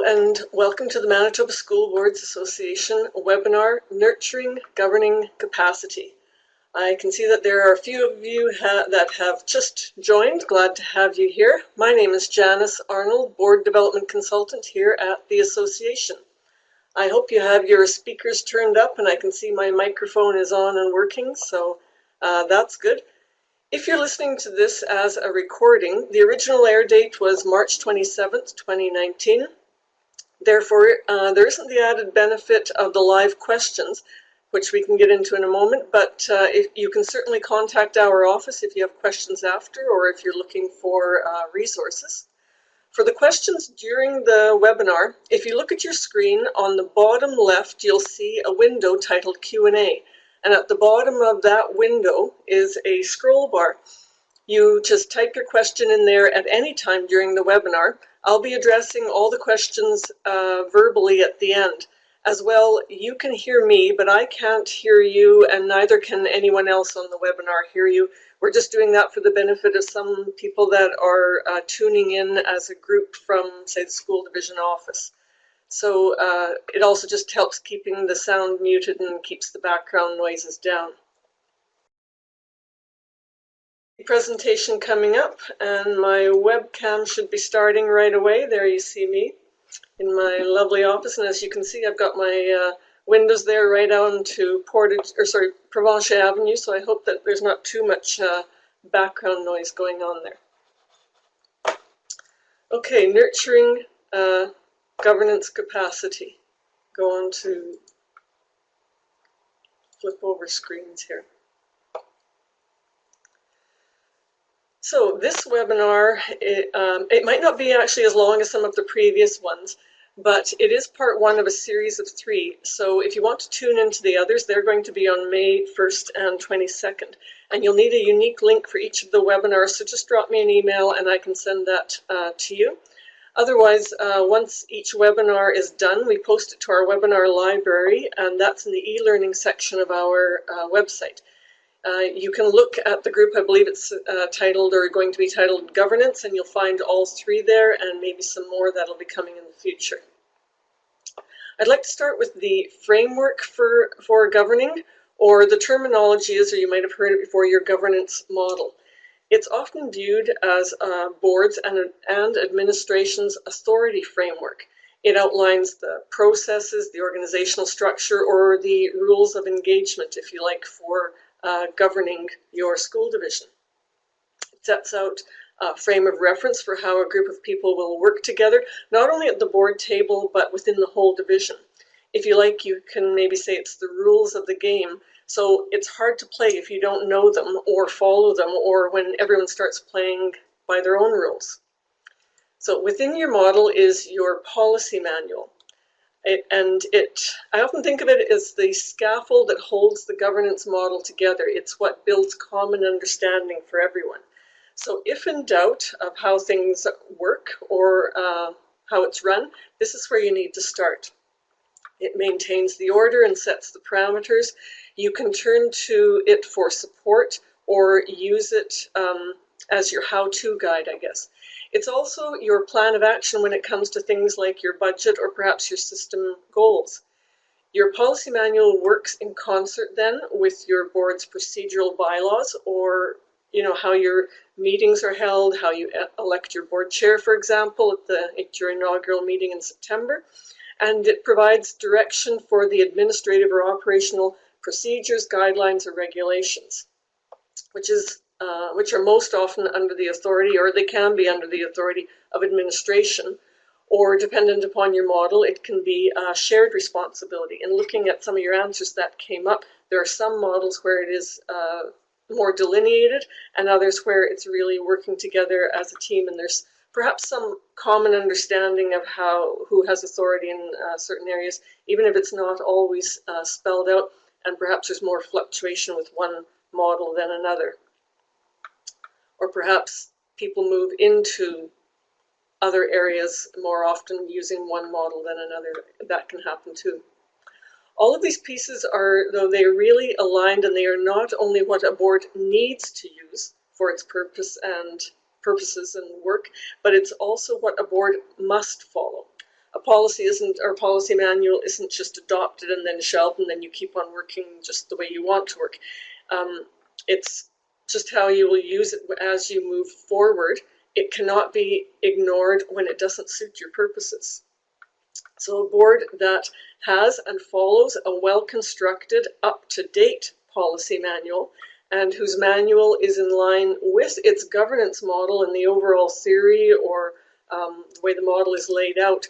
Hello and welcome to the Manitoba School Boards Association webinar, Nurturing Governing Capacity. I can see that there are a few of you that have just joined. Glad to have you here. My name is Janice Arnold, Board Development Consultant here at the Association. I hope you have your speakers turned up and I can see my microphone is on and working, so that's good. If you're listening to this as a recording, the original air date was March 27th, 2019. Therefore, there isn't the added benefit of the live questions, which we can get into in a moment, but if you can certainly contact our office if you have questions after or if you're looking for resources. For the questions during the webinar, if you look at your screen on the bottom left, you'll see a window titled Q&A. And at the bottom of that window is a scroll bar. You just type your question in there at any time during the webinar. I'll be addressing all the questions verbally at the end. As well, you can hear me, but I can't hear you, and neither can anyone else on the webinar hear you. We're just doing that for the benefit of some people that are tuning in as a group from, say, the school division office. So it also just helps keeping the sound muted and keeps the background noises down. Presentation coming up, and my webcam should be starting right away. There you see me in my lovely office, and as you can see, I've got my windows there right on to Provencher Avenue, so I hope that there's not too much background noise going on there. Okay, nurturing governance capacity. Go on to flip over screens here. So this webinar, it might not be actually as long as some of the previous ones, but it is part one of a series of 3. So if you want to tune into the others, they're going to be on May 1st and 22nd. And you'll need a unique link for each of the webinars, so just drop me an email and I can send that to you. Otherwise, once each webinar is done, we post it to our webinar library, and that's in the e-learning section of our website. You can look at the group, I believe it's titled or going to be titled Governance, and you'll find all 3 there and maybe some more that'll be coming in the future. I'd like to start with the framework for governing, or the terminology is, or you might have heard it before, your governance model. It's often viewed as boards and administration's authority framework. It outlines the processes, the organizational structure, or the rules of engagement, if you like, for governing your school division. It sets out a frame of reference for how a group of people will work together, not only at the board table, but within the whole division. If you like, you can maybe say it's the rules of the game. So it's hard to play if you don't know them or follow them, or when everyone starts playing by their own rules. So within your model is your policy manual. I often think of it as the scaffold that holds the governance model together. It's what builds common understanding for everyone. So if in doubt of how things work or how it's run, this is where you need to start. It maintains the order and sets the parameters. You can turn to it for support or use it as your how-to guide, I guess. It's also your plan of action when it comes to things like your budget or perhaps your system goals. Your policy manual works in concert then with your board's procedural bylaws, or how your meetings are held, how you elect your board chair, for example, at your inaugural meeting in September. And it provides direction for the administrative or operational procedures, guidelines, or regulations, which are most often under the authority, or they can be under the authority of administration, or dependent upon your model, it can be a shared responsibility. And looking at some of your answers that came up, there are some models where it is more delineated, and others where it's really working together as a team, and there's perhaps some common understanding of who has authority in certain areas, even if it's not always spelled out, and perhaps there's more fluctuation with one model than another. Or perhaps people move into other areas more often using one model than another. That can happen too. All of these pieces are, though they are really aligned, and they are not only what a board needs to use for its purposes and work, but it's also what a board must follow. A policy isn't, or policy manual isn't just adopted and then shelved and then you keep on working just the way you want to work. It's just how you will use it as you move forward. It cannot be ignored when it doesn't suit your purposes. So a board that has and follows a well-constructed, up-to-date policy manual and whose manual is in line with its governance model and the overall theory or the way the model is laid out,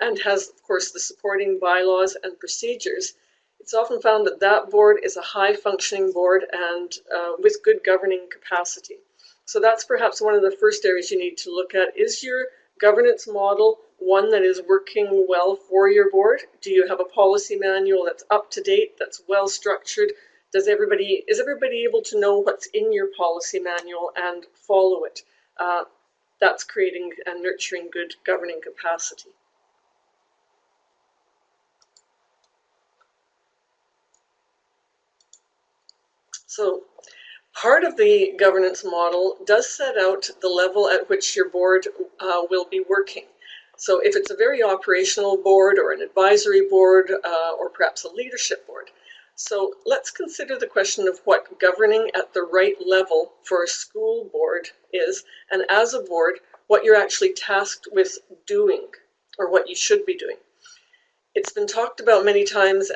and has, of course, the supporting bylaws and procedures, it's often found that that board is a high-functioning board and with good governing capacity. So that's perhaps one of the first areas you need to look at. Is your governance model one that is working well for your board? Do you have a policy manual that's up to date, that's well structured? Is everybody able to know what's in your policy manual and follow it? That's creating and nurturing good governing capacity. So part of the governance model does set out the level at which your board will be working. So if it's a very operational board or an advisory board or perhaps a leadership board. So let's consider the question of what governing at the right level for a school board is, and as a board, what you're actually tasked with doing or what you should be doing. It's been talked about many times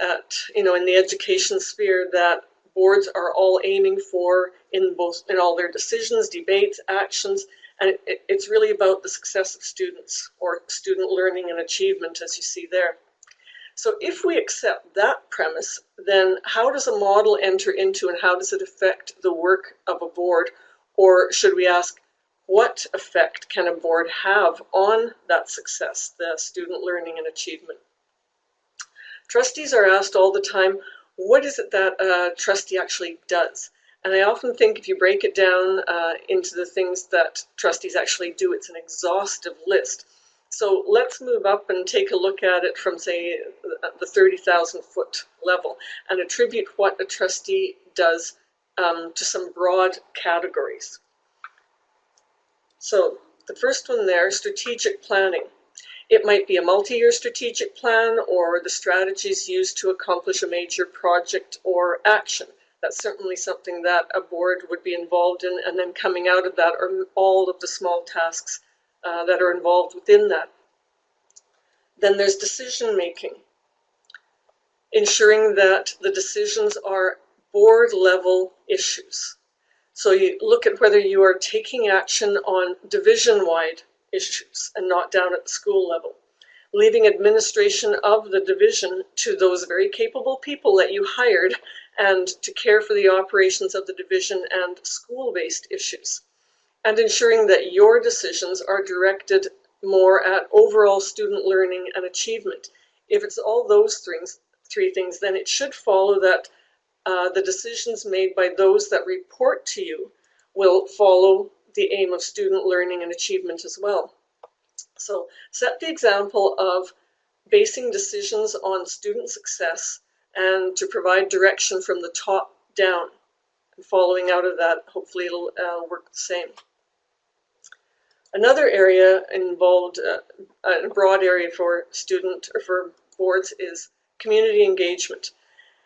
in the education sphere that boards are all aiming for in all their decisions, debates, actions, and it's really about the success of students or student learning and achievement, as you see there. So if we accept that premise, then how does a model enter into and how does it affect the work of a board? Or should we ask, what effect can a board have on that success, the student learning and achievement? Trustees are asked all the time, what is it that a trustee actually does? And I often think if you break it down into the things that trustees actually do, it's an exhaustive list. So let's move up and take a look at it from, say, the 30,000 foot level and attribute what a trustee does to some broad categories. So the first one there, strategic planning. It might be a multi-year strategic plan or the strategies used to accomplish a major project or action. That's certainly something that a board would be involved in, and then coming out of that are all of the small tasks that are involved within that. Then there's decision making, ensuring that the decisions are board level issues. So you look at whether you are taking action on division-wide issues and not down at the school level, leaving administration of the division to those very capable people that you hired and to care for the operations of the division and school-based issues, and ensuring that your decisions are directed more at overall student learning and achievement. If it's all those three things, then it should follow that the decisions made by those that report to you will follow the aim of student learning and achievement as well. So set the example of basing decisions on student success and to provide direction from the top down. And following out of that, hopefully it'll work the same. Another area involved, a broad area for boards is community engagement.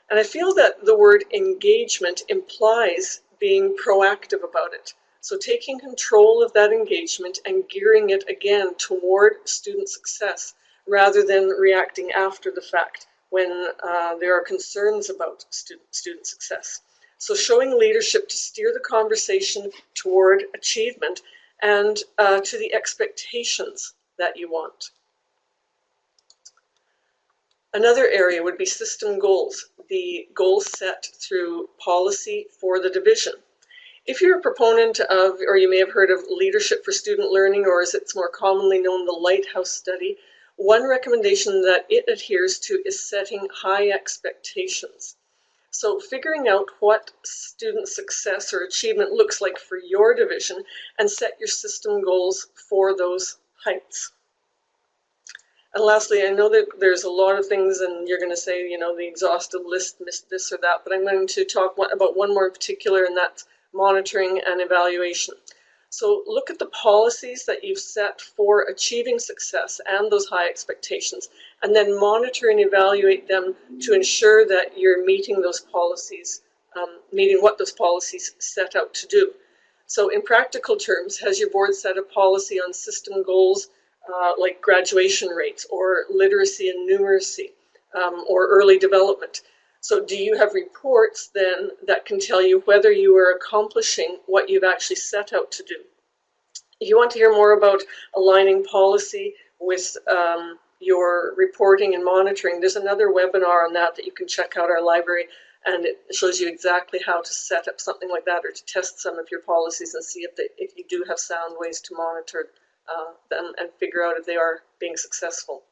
And I feel that the word engagement implies being proactive about it. So taking control of that engagement and gearing it again toward student success rather than reacting after the fact when there are concerns about student success. So showing leadership to steer the conversation toward achievement and to the expectations that you want. Another area would be system goals, the goals set through policy for the division. If you're a proponent of, or you may have heard of Leadership for Student Learning, or as it's more commonly known, the Lighthouse Study, one recommendation that it adheres to is setting high expectations. So figuring out what student success or achievement looks like for your division and set your system goals for those heights. And lastly, I know that there's a lot of things and you're going to say, the exhaustive list missed this or that, but I'm going to talk about one more in particular, and that's monitoring and evaluation. So look at the policies that you've set for achieving success and those high expectations, and then monitor and evaluate them to ensure that you're meeting those policies, meeting what those policies set out to do. So in practical terms, has your board set a policy on system goals like graduation rates or literacy and numeracy or early development? So do you have reports then that can tell you whether you are accomplishing what you've actually set out to do? If you want to hear more about aligning policy with your reporting and monitoring, there's another webinar on that you can check out our library, and it shows you exactly how to set up something like that or to test some of your policies and see if you do have sound ways to monitor them and figure out if they are being successful.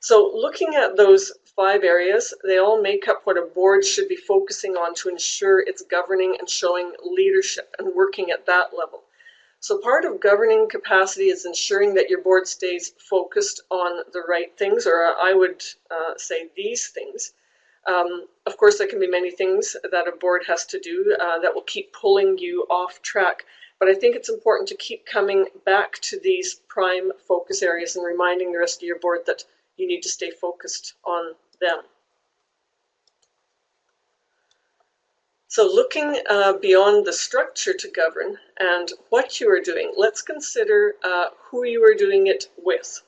So looking at those 5 areas, they all make up what a board should be focusing on to ensure it's governing and showing leadership and working at that level. So part of governing capacity is ensuring that your board stays focused on the right things, or I would say these things. Of course, there can be many things that a board has to do that will keep pulling you off track. But I think it's important to keep coming back to these prime focus areas and reminding the rest of your board that you need to stay focused on them. So looking beyond the structure to govern and what you are doing, let's consider who you are doing it with.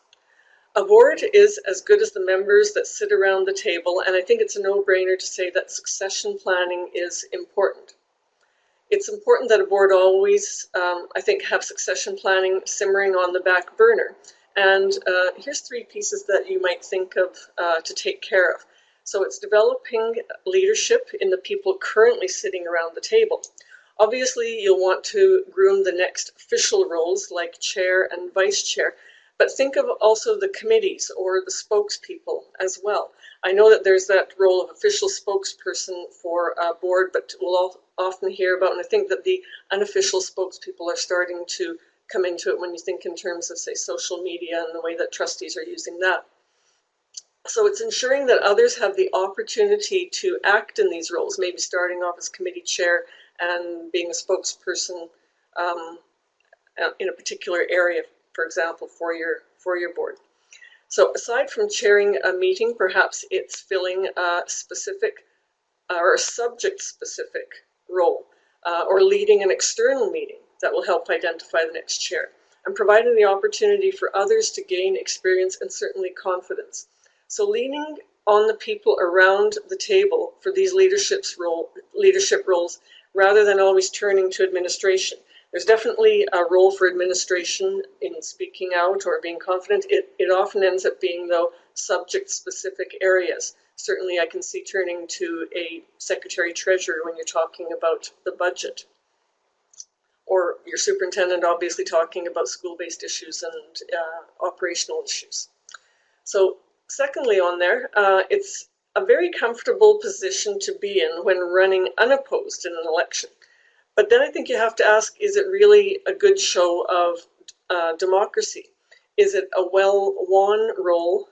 A board is as good as the members that sit around the table, and I think it's a no-brainer to say that succession planning is important. It's important that a board always, I think, have succession planning simmering on the back burner. And here's 3 pieces that you might think of to take care of. So it's developing leadership in the people currently sitting around the table. Obviously, you'll want to groom the next official roles like chair and vice chair, but think of also the committees or the spokespeople as well. I know that there's that role of official spokesperson for a board, but we'll often hear about, and I think that the unofficial spokespeople are starting to come into it when you think in terms of, say, social media and the way that trustees are using that. So it's ensuring that others have the opportunity to act in these roles, maybe starting off as committee chair and being a spokesperson in a particular area, for example, for your board. So aside from chairing a meeting, perhaps it's filling a specific or a subject-specific role or leading an external meeting that will help identify the next chair and providing the opportunity for others to gain experience and certainly confidence. So leaning on the people around the table for these leadership roles rather than always turning to administration. There's definitely a role for administration in speaking out or being confident. It often ends up being, though, subject-specific areas. Certainly I can see turning to a secretary-treasurer when you're talking about the budget, or your superintendent obviously talking about school-based issues and operational issues. So secondly on there, it's a very comfortable position to be in when running unopposed in an election. But then I think you have to ask, is it really a good show of democracy? Is it a well-won role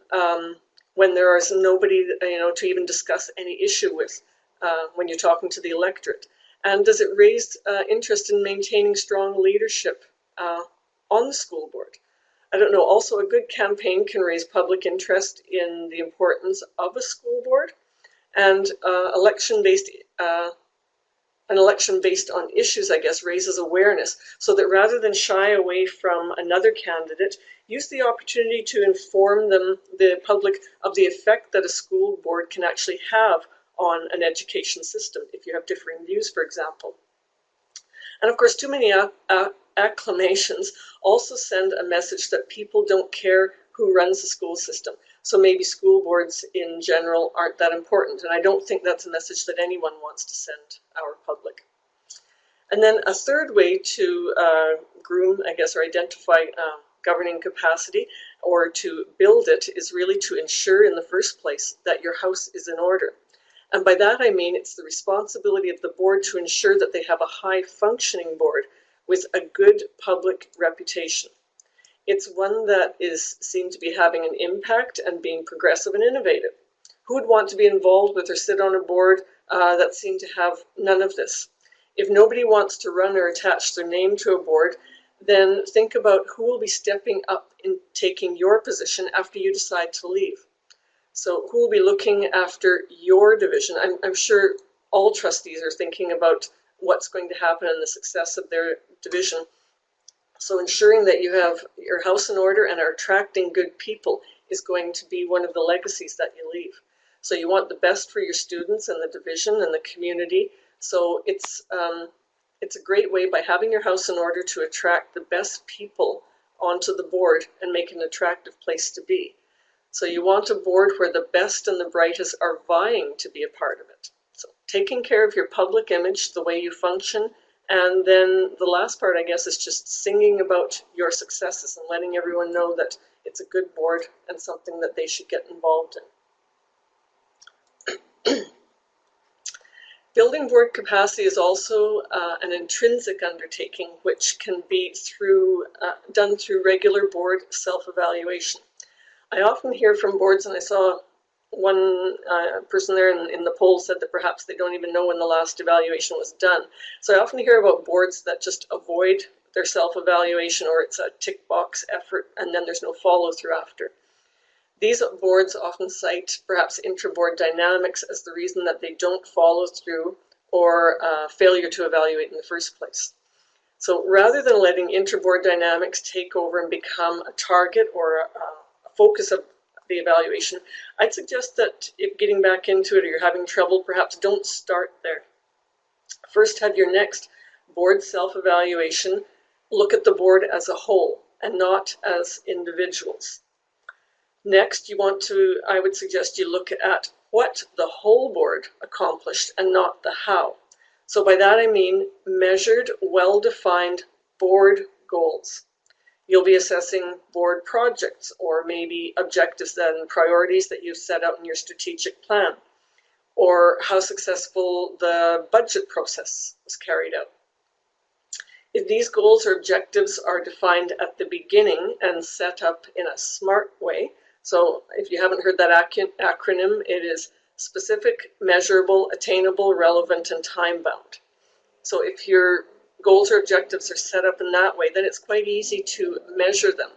when there is nobody, to even discuss any issue with when you're talking to the electorate? And does it raise interest in maintaining strong leadership on the school board? I don't know. Also, a good campaign can raise public interest in the importance of a school board, and an election based on issues, I guess, raises awareness so that rather than shy away from another candidate, use the opportunity to inform the public of the effect that a school board can actually have on an education system if you have differing views, for example. And of course, too many acclamations also send a message that people don't care who runs the school system. So maybe school boards in general aren't that important. And I don't think that's a message that anyone wants to send our public. And then a third way to groom, I guess, or identify governing capacity or to build it is really to ensure in the first place that your house is in order. And by that I mean it's the responsibility of the board to ensure that they have a high-functioning board with a good public reputation. It's one that is seen to be having an impact and being progressive and innovative. Who would want to be involved with or sit on a board that seemed to have none of this? If nobody wants to run or attach their name to a board, then think about who will be stepping up in taking your position after you decide to leave. So who will be looking after your division? I'm sure all trustees are thinking about what's going to happen and the success of their division. So ensuring that you have your house in order and are attracting good people is going to be one of the legacies that you leave. So you want the best for your students and the division and the community. So it's a great way, by having your house in order, to attract the best people onto the board and make it an attractive place to be. So you want a board where the best and the brightest are vying to be a part of it. So taking care of your public image, the way you function, and then the last part, I guess, is just singing about your successes and letting everyone know that it's a good board and something that they should get involved in. Building board capacity is also an intrinsic undertaking, which can be done through regular board self-evaluation. I often hear from boards, and I saw one person there in the poll said that perhaps they don't even know when the last evaluation was done. So I often hear about boards that just avoid their self-evaluation, or it's a tick box effort and then there's no follow-through after. These boards often cite perhaps intra-board dynamics as the reason that they don't follow through, or failure to evaluate in the first place. So rather than letting intra-board dynamics take over and become a target or a focus of the evaluation, I'd suggest that if getting back into it or you're having trouble, perhaps don't start there. First, have your next board self-evaluation look at the board as a whole and not as individuals. Next, I would suggest you look at what the whole board accomplished and not the how. So by that I mean measured, well-defined board goals. You'll be assessing board projects, or maybe objectives and priorities that you've set out in your strategic plan, or how successful the budget process was carried out. If these goals or objectives are defined at the beginning and set up in a SMART way, so if you haven't heard that acronym, it is specific, measurable, attainable, relevant, and time-bound. So if your goals or objectives are set up in that way, then it's quite easy to measure them.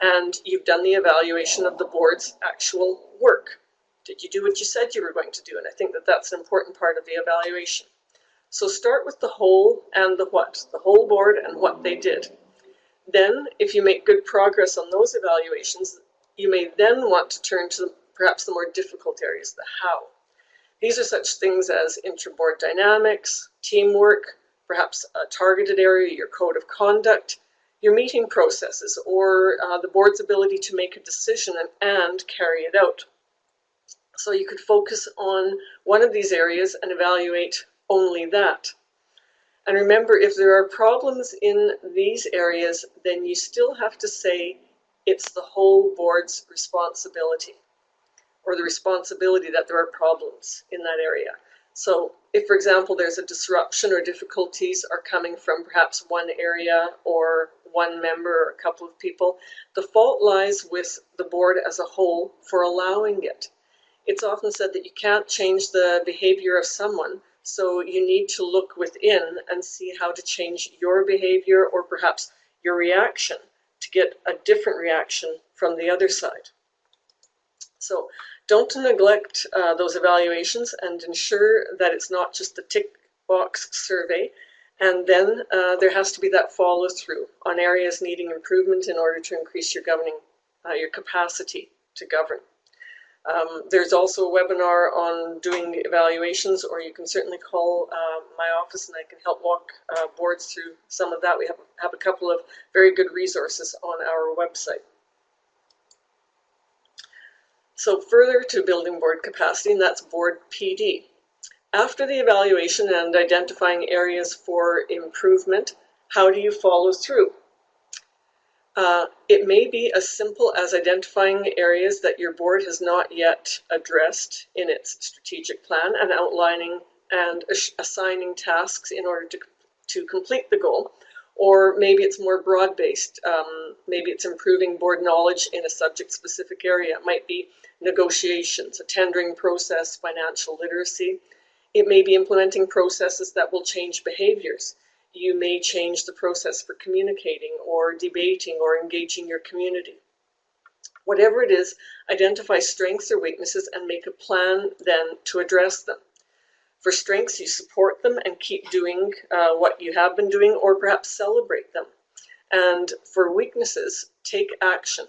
And you've done the evaluation of the board's actual work. Did you do what you said you were going to do? And I think that that's an important part of the evaluation. So start with the whole and the what, the whole board and what they did. Then, if you make good progress on those evaluations, you may then want to turn to perhaps the more difficult areas, the how. These are such things as intra-board dynamics, teamwork, perhaps a targeted area, your code of conduct, your meeting processes, or the board's ability to make a decision and carry it out. So you could focus on one of these areas and evaluate only that. And remember, if there are problems in these areas, then you still have to say it's the whole board's responsibility, or the responsibility that there are problems in that area. So if, for example, there's a disruption or difficulties are coming from perhaps one area or one member or a couple of people, the fault lies with the board as a whole for allowing it. It's often said that you can't change the behavior of someone, so you need to look within and see how to change your behavior or perhaps your reaction to get a different reaction from the other side. So don't neglect those evaluations, and ensure that it's not just the tick box survey. And then there has to be that follow through on areas needing improvement in order to increase your your capacity to govern. There's also a webinar on doing the evaluations, or you can certainly call my office and I can help walk boards through some of that. We have a couple of very good resources on our website. So further to building board capacity, and that's board PD. After the evaluation and identifying areas for improvement, how do you follow through? It may be as simple as identifying areas that your board has not yet addressed in its strategic plan and outlining and assigning tasks in order to complete the goal. Or maybe it's more broad-based. Maybe it's improving board knowledge in a subject-specific area. It might be negotiations, a tendering process, financial literacy. It may be implementing processes that will change behaviors. you may change the process for communicating or debating or engaging your community. Whatever it is, identify strengths or weaknesses and make a plan then to address them. For strengths, you support them and keep doing what you have been doing, or perhaps celebrate them. And for weaknesses, take action.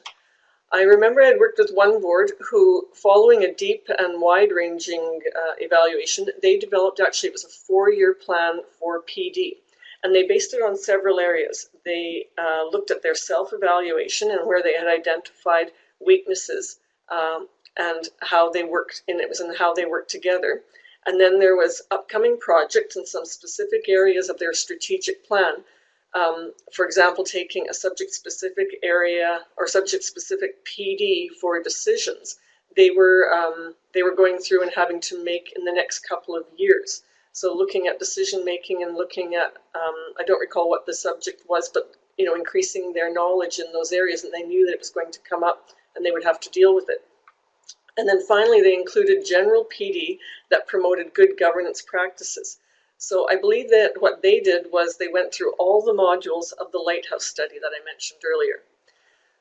I remember I had worked with one board who, following a deep and wide-ranging evaluation, they developed, actually it was a 4-year plan for PD. And they based it on several areas. They looked at their self-evaluation and where they had identified weaknesses and how they worked, and it was in how they worked together. And then there was upcoming projects in some specific areas of their strategic plan. For example, taking a subject-specific area or subject-specific PD for decisions they were going through and having to make in the next couple of years. So looking at decision-making and looking at, I don't recall what the subject was, but increasing their knowledge in those areas, and they knew that it was going to come up and they would have to deal with it. And then finally, they included general PD that promoted good governance practices. So I believe that what they did was they went through all the modules of the Lighthouse study that I mentioned earlier.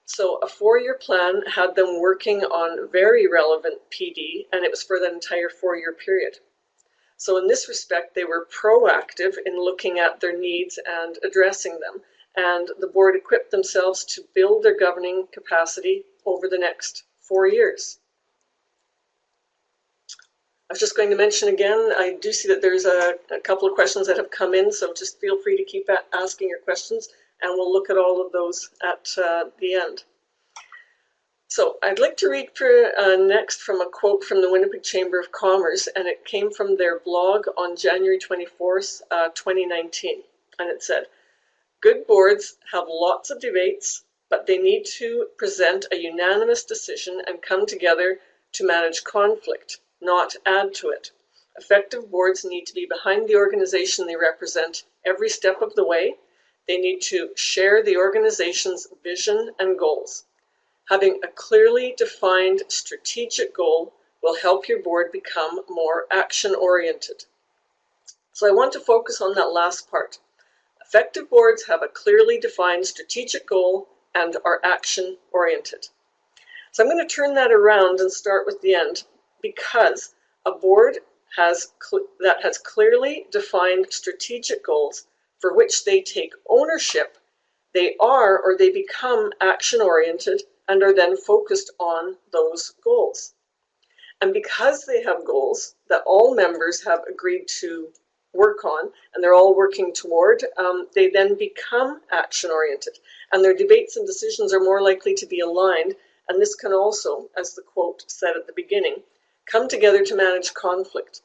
So a 4-year plan had them working on very relevant PD, and it was for the entire 4-year period. So in this respect, they were proactive in looking at their needs and addressing them. And the board equipped themselves to build their governing capacity over the next 4 years. I was just going to mention again, I do see that there's a couple of questions that have come in, so just feel free to keep asking your questions, and we'll look at all of those at the end. So I'd like to read next from a quote from the Winnipeg Chamber of Commerce, and it came from their blog on January 24th, 2019, and it said, "Good boards have lots of debates, but they need to present a unanimous decision and come together to manage conflict, not add to it. Effective boards need to be behind the organization they represent every step of the way. They need to share the organization's vision and goals. Having a clearly defined strategic goal will help your board become more action-oriented." So I want to focus on that last part. Effective boards have a clearly defined strategic goal and are action-oriented. So I'm going to turn that around and start with the end. Because a board that has clearly defined strategic goals for which they take ownership, they are or they become action-oriented and are then focused on those goals. And because they have goals that all members have agreed to work on and they're all working toward, they then become action-oriented, and their debates and decisions are more likely to be aligned. And this can also, as the quote said at the beginning, come together to manage conflict.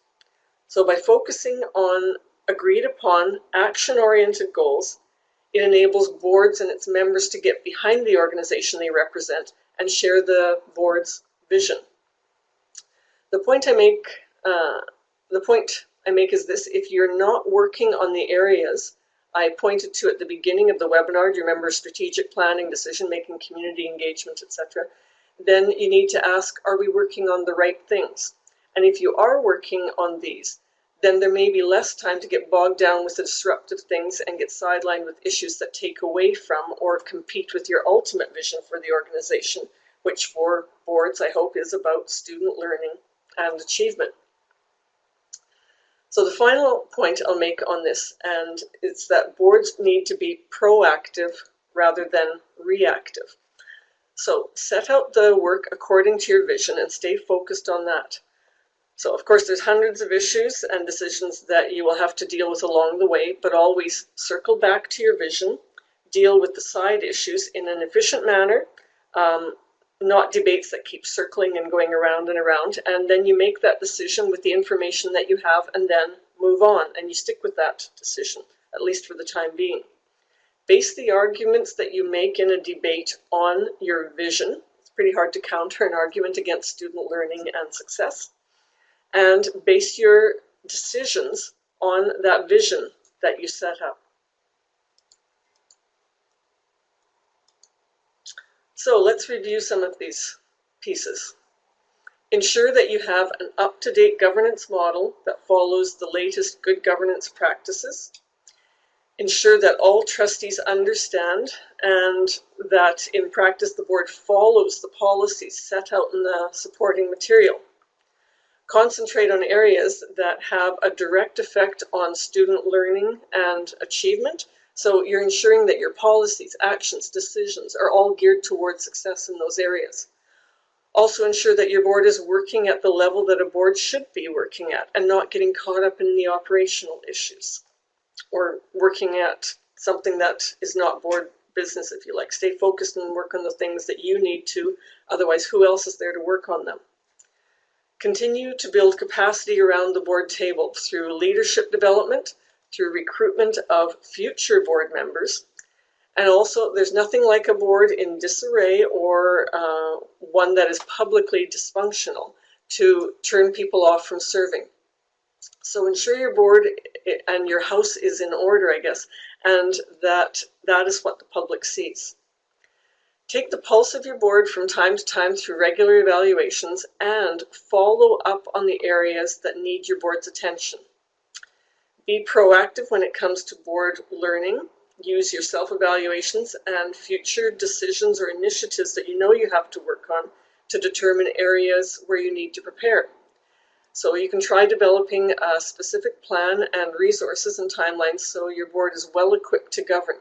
So by focusing on agreed upon action-oriented goals, it enables boards and its members to get behind the organization they represent and share the board's vision. The point I make is this: if you're not working on the areas I pointed to at the beginning of the webinar, do you remember strategic planning, decision-making, community engagement, etc., then you need to ask, are we working on the right things? And if you are working on these, then there may be less time to get bogged down with the disruptive things and get sidelined with issues that take away from or compete with your ultimate vision for the organization, which for boards, I hope, is about student learning and achievement. So the final point I'll make on this, and it's that boards need to be proactive rather than reactive. So set out the work according to your vision and stay focused on that. So of course there's hundreds of issues and decisions that you will have to deal with along the way, but always circle back to your vision, deal with the side issues in an efficient manner, not debates that keep circling and going around and around, and then you make that decision with the information that you have and then move on, and you stick with that decision, at least for the time being. Base the arguments that you make in a debate on your vision. It's pretty hard to counter an argument against student learning and success. And base your decisions on that vision that you set up. So let's review some of these pieces. Ensure that you have an up-to-date governance model that follows the latest good governance practices. Ensure that all trustees understand and that in practice the board follows the policies set out in the supporting material. Concentrate on areas that have a direct effect on student learning and achievement. So you're ensuring that your policies, actions, decisions are all geared towards success in those areas. Also ensure that your board is working at the level that a board should be working at and not getting caught up in the operational issues or working at something that is not board business, if you like. Stay focused and work on the things that you need to, otherwise who else is there to work on them? Continue to build capacity around the board table through leadership development, through recruitment of future board members, and also there's nothing like a board in disarray or one that is publicly dysfunctional to turn people off from serving. So ensure your board and your house is in order, I guess, and that is what the public sees. Take the pulse of your board from time to time through regular evaluations and follow up on the areas that need your board's attention. Be proactive when it comes to board learning. Use your self-evaluations and future decisions or initiatives that you know you have to work on to determine areas where you need to prepare. So you can try developing a specific plan and resources and timelines so your board is well equipped to govern.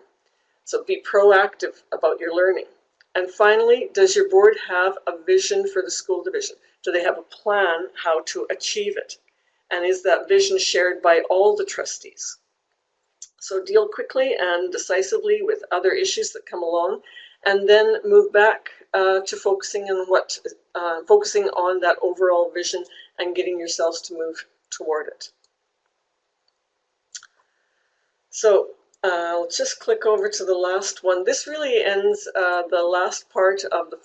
So be proactive about your learning. And finally, does your board have a vision for the school division? Do they have a plan how to achieve it? And is that vision shared by all the trustees? So deal quickly and decisively with other issues that come along, and then move back to focusing on that overall vision and getting yourselves to move toward it. So let's just click over to the last one. This really ends the last part of the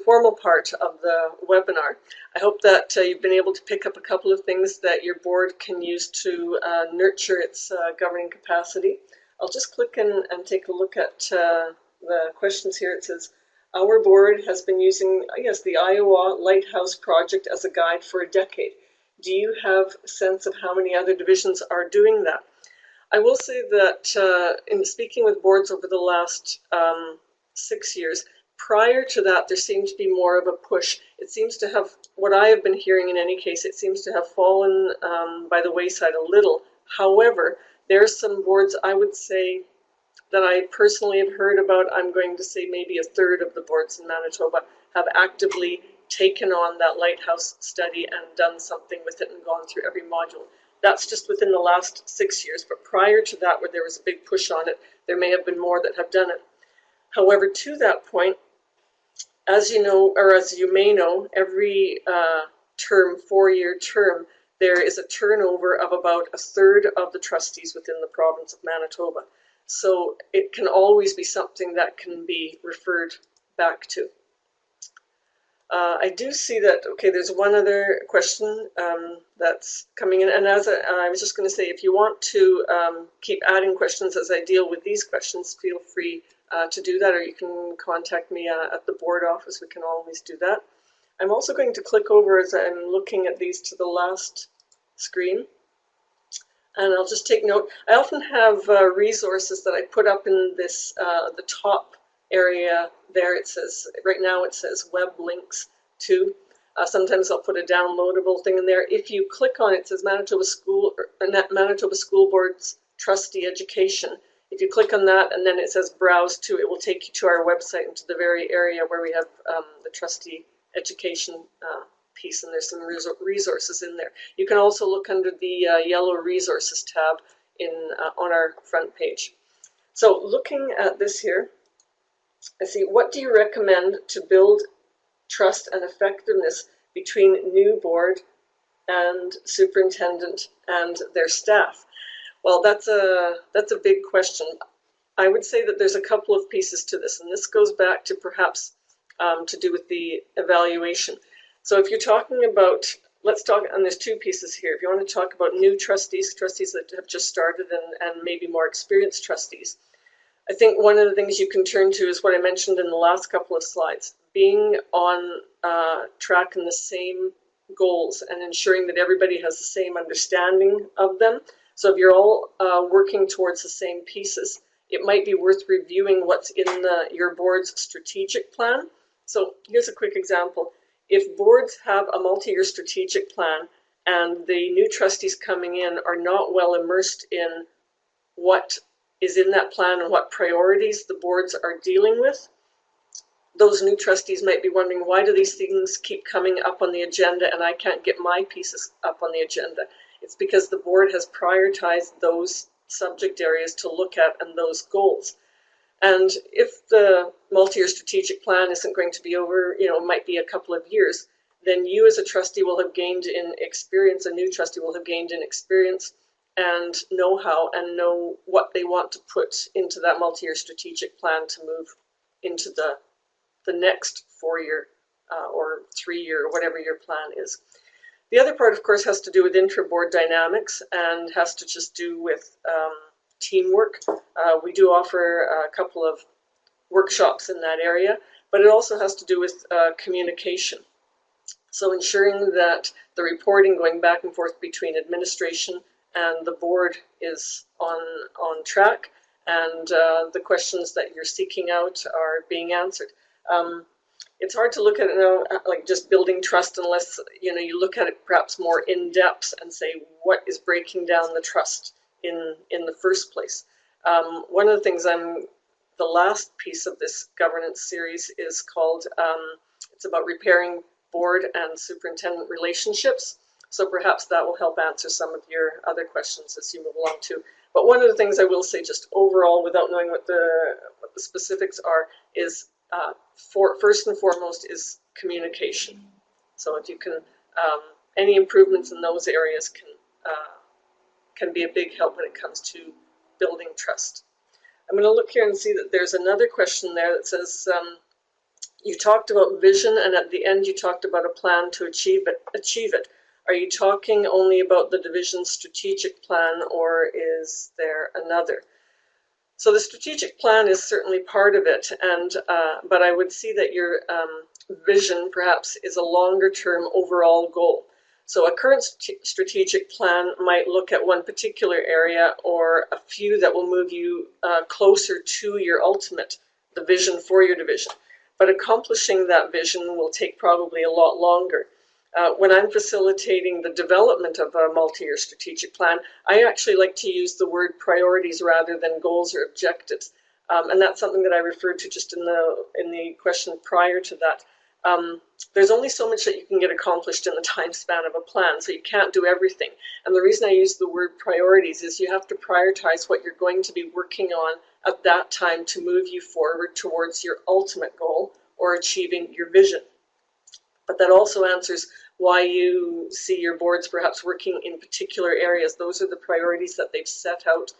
formal part of the webinar. I hope that you've been able to pick up a couple of things that your board can use to nurture its governing capacity. I'll just click and take a look at the questions here. It says, our board has been using, I guess, the Iowa Lighthouse Project as a guide for a decade. Do you have a sense of how many other divisions are doing that? I will say that in speaking with boards over the last 6 years, prior to that, there seemed to be more of a push. It seems to have, what I have been hearing in any case, it seems to have fallen by the wayside a little. However, there are some boards, I would say, that I personally have heard about. I'm going to say maybe a third of the boards in Manitoba have actively taken on that Lighthouse study and done something with it and gone through every module. That's just within the last 6 years, but prior to that, where there was a big push on it, there may have been more that have done it. However, to that point, as you know, or as you may know, every term, 4-year term, there is a turnover of about a third of the trustees within the province of Manitoba. So it can always be something that can be referred back to. I do see that, okay, there's one other question that's coming in. And as I was just going to say, if you want to keep adding questions as I deal with these questions, feel free to do that, or you can contact me at the board office. We can always do that. I'm also going to click over as I'm looking at these to the last screen. And I'll just take note. I often have resources that I put up in this, the top area there. It says, right now it says web links to. Sometimes I'll put a downloadable thing in there. If you click on it, it says Manitoba School Board's Trustee Education. If you click on that and then it says browse to, it will take you to our website and to the very area where we have the trustee education piece, and there's some resources in there. You can also look under the yellow resources tab on our front page. So looking at this here, I see, what do you recommend to build trust and effectiveness between new board and superintendent and their staff? Well, that's a big question. I would say that there's a couple of pieces to this, and this goes back to perhaps to do with the evaluation. So if you're talking about, let's talk, and there's two pieces here. If you want to talk about new trustees, trustees that have just started, and maybe more experienced trustees, I think one of the things you can turn to is what I mentioned in the last couple of slides, being on track in the same goals and ensuring that everybody has the same understanding of them. So if you're all working towards the same pieces, it might be worth reviewing what's in your board's strategic plan. So here's a quick example. If boards have a multi-year strategic plan and the new trustees coming in are not well immersed in what is in that plan and what priorities the boards are dealing with, those new trustees might be wondering, why do these things keep coming up on the agenda and I can't get my pieces up on the agenda? It's because the board has prioritized those subject areas to look at and those goals. And if the multi-year strategic plan isn't going to be over, it might be a couple of years, then you as a trustee will have gained in experience, a new trustee will have gained in experience and know-how and know what they want to put into that multi-year strategic plan to move into the next 4-year or 3-year, whatever your plan is. The other part, of course, has to do with intra-board dynamics and has to just do with teamwork. We do offer a couple of workshops in that area, but it also has to do with communication. So ensuring that the reporting going back and forth between administration and the board is on track, and the questions that you're seeking out are being answered. It's hard to look at it now like just building trust unless you look at it perhaps more in depth and say what is breaking down the trust in the first place. One of the things the last piece of this governance series is called, it's about repairing board and superintendent relationships. So perhaps that will help answer some of your other questions as you move along too. But one of the things I will say just overall, without knowing what the specifics are, is first and foremost is communication. So if you can, any improvements in those areas can be a big help when it comes to building trust. I'm going to look here and see that there's another question there that says, you talked about vision and at the end you talked about a plan to achieve it. Are you talking only about the division's strategic plan or is there another? So the strategic plan is certainly part of it, but I would see that your vision perhaps is a longer term overall goal. So a current strategic plan might look at one particular area or a few that will move you closer to your ultimate, the vision for your division. But accomplishing that vision will take probably a lot longer. When I'm facilitating the development of a multi-year strategic plan, I actually like to use the word priorities rather than goals or objectives. And that's something that I referred to just in the question prior to that. There's only so much that you can get accomplished in the time span of a plan, so you can't do everything. And the reason I use the word priorities is you have to prioritize what you're going to be working on at that time to move you forward towards your ultimate goal or achieving your vision. But that also answers why you see your boards perhaps working in particular areas. Those are the priorities that they've set out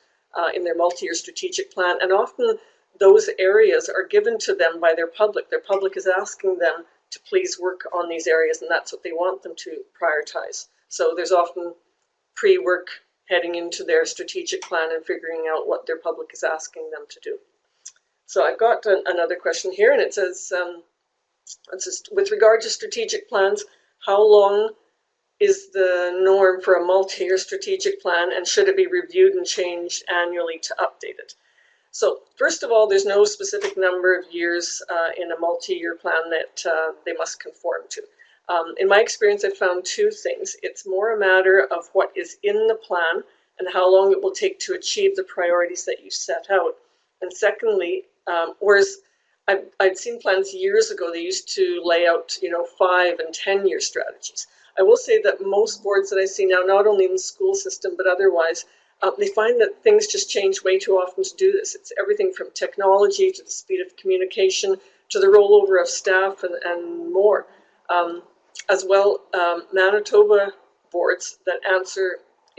in their multi-year strategic plan. And often those areas are given to them by their public. Their public is asking them to please work on these areas, and that's what they want them to prioritize. So there's often pre-work heading into their strategic plan and figuring out what their public is asking them to do. So I've got another question here, and it says, with regard to strategic plans, how long is the norm for a multi-year strategic plan, and should it be reviewed and changed annually to update it? So first of all, there's no specific number of years in a multi-year plan that they must conform to. In my experience, I've found two things. It's more a matter of what is in the plan and how long it will take to achieve the priorities that you set out. And secondly, whereas I'd seen plans years ago, they used to lay out 5 and 10-year strategies. I will say that most boards that I see now, not only in the school system but otherwise, they find that things just change way too often to do this. It's everything from technology to the speed of communication to the rollover of staff and more. As well, Manitoba boards that answer,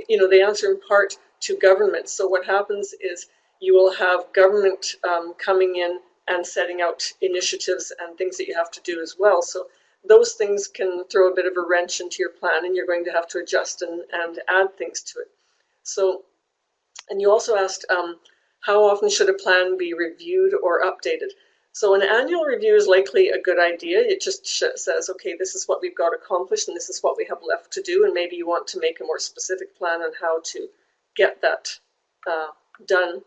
they answer in part to government. So what happens is you will have government coming in and setting out initiatives and things that you have to do as well. So those things can throw a bit of a wrench into your plan, and you're going to have to adjust and add things to it. So, and you also asked, how often should a plan be reviewed or updated? So an annual review is likely a good idea. It just says, okay, this is what we've got accomplished and this is what we have left to do, and maybe you want to make a more specific plan on how to get that done.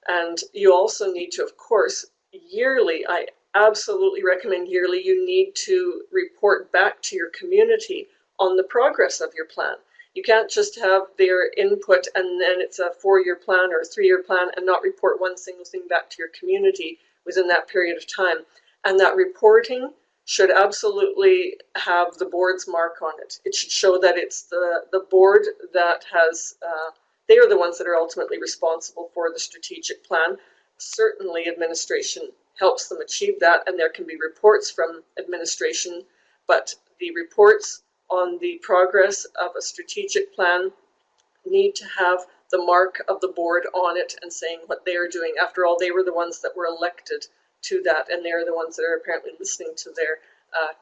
And you also need to, of course, yearly, I absolutely recommend yearly, you need to report back to your community on the progress of your plan. You can't just have their input and then it's a 4-year plan or a 3-year plan and not report one single thing back to your community within that period of time. And that reporting should absolutely have the board's mark on it. It should show that it's the board that has, they are the ones that are ultimately responsible for the strategic plan. Certainly administration helps them achieve that, and there can be reports from administration, but the reports on the progress of a strategic plan need to have the mark of the board on it and saying what they are doing. After all, they were the ones that were elected to that, and they're the ones that are apparently listening to their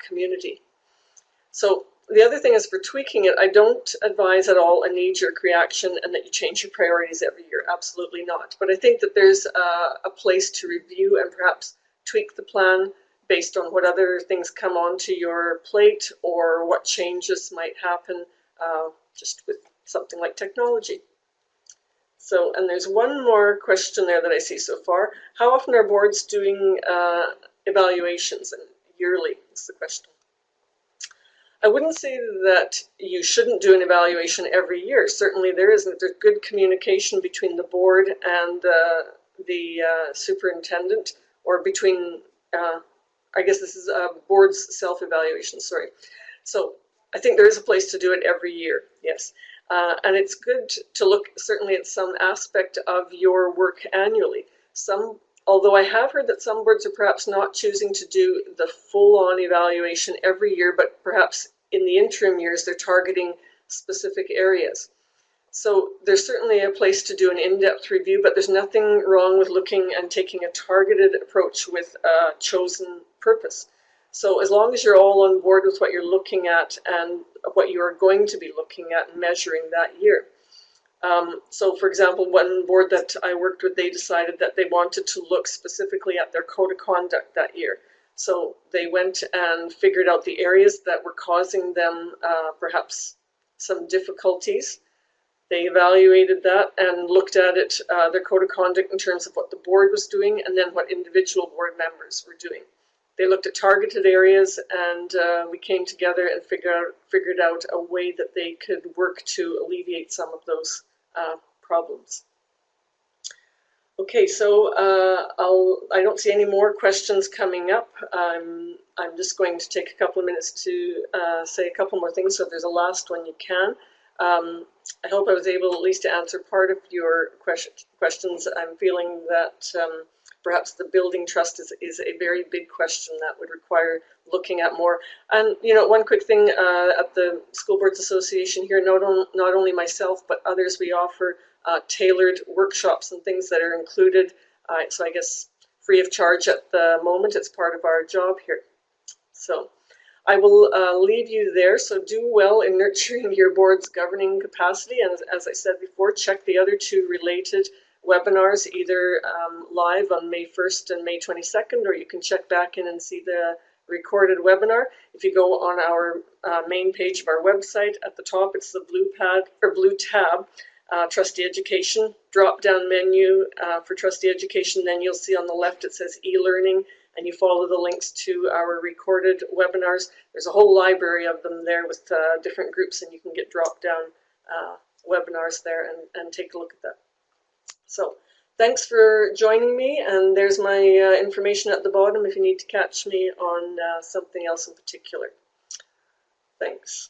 community. So the other thing is, for tweaking it, I don't advise at all a knee-jerk reaction and that you change your priorities every year. Absolutely not. But I think that there's a place to review and perhaps tweak the plan based on what other things come onto your plate or what changes might happen just with something like technology. So, and there's one more question there that I see so far. How often are boards doing evaluations? And yearly is the question. I wouldn't say that you shouldn't do an evaluation every year. Certainly there isn't. There's good communication between the board and the superintendent, or between, I guess this is a board's self-evaluation, sorry. So I think there is a place to do it every year, yes. And it's good to look certainly at some aspect of your work annually. Although I have heard that some boards are perhaps not choosing to do the full-on evaluation every year, but perhaps in the interim years they're targeting specific areas. So there's certainly a place to do an in-depth review, but there's nothing wrong with looking and taking a targeted approach with a chosen purpose. So as long as you're all on board with what you're looking at and what you are going to be looking at and measuring that year. So for example, one board that I worked with, they decided that they wanted to look specifically at their code of conduct that year. So they went and figured out the areas that were causing them perhaps some difficulties. They evaluated that and looked at it, their code of conduct, in terms of what the board was doing and then what individual board members were doing. They looked at targeted areas, and we came together and figured out a way that they could work to alleviate some of those problems. Okay, so I don't see any more questions coming up. I'm just going to take a couple of minutes to say a couple more things. So if there's a last one, you can. I hope I was able at least to answer part of your questions. I'm feeling that perhaps the building trust is a very big question that would require looking at more. And you know, one quick thing at the School Boards Association here, not only myself but others, we offer tailored workshops and things that are included. So I guess free of charge at the moment. It's part of our job here. So I will leave you there. So do well in nurturing your board's governing capacity. And as I said before, check the other two related webinars, either live on May 1st and May 22nd, or you can check back in and see the recorded webinar. If you go on our main page of our website, at the top it's the blue tab, Trustee Education, drop-down menu for Trustee Education. Then you'll see on the left it says e-learning, and you follow the links to our recorded webinars. There's a whole library of them there with different groups, and you can get drop-down webinars there and take a look at that. So thanks for joining me, and there's my information at the bottom if you need to catch me on something else in particular. Thanks.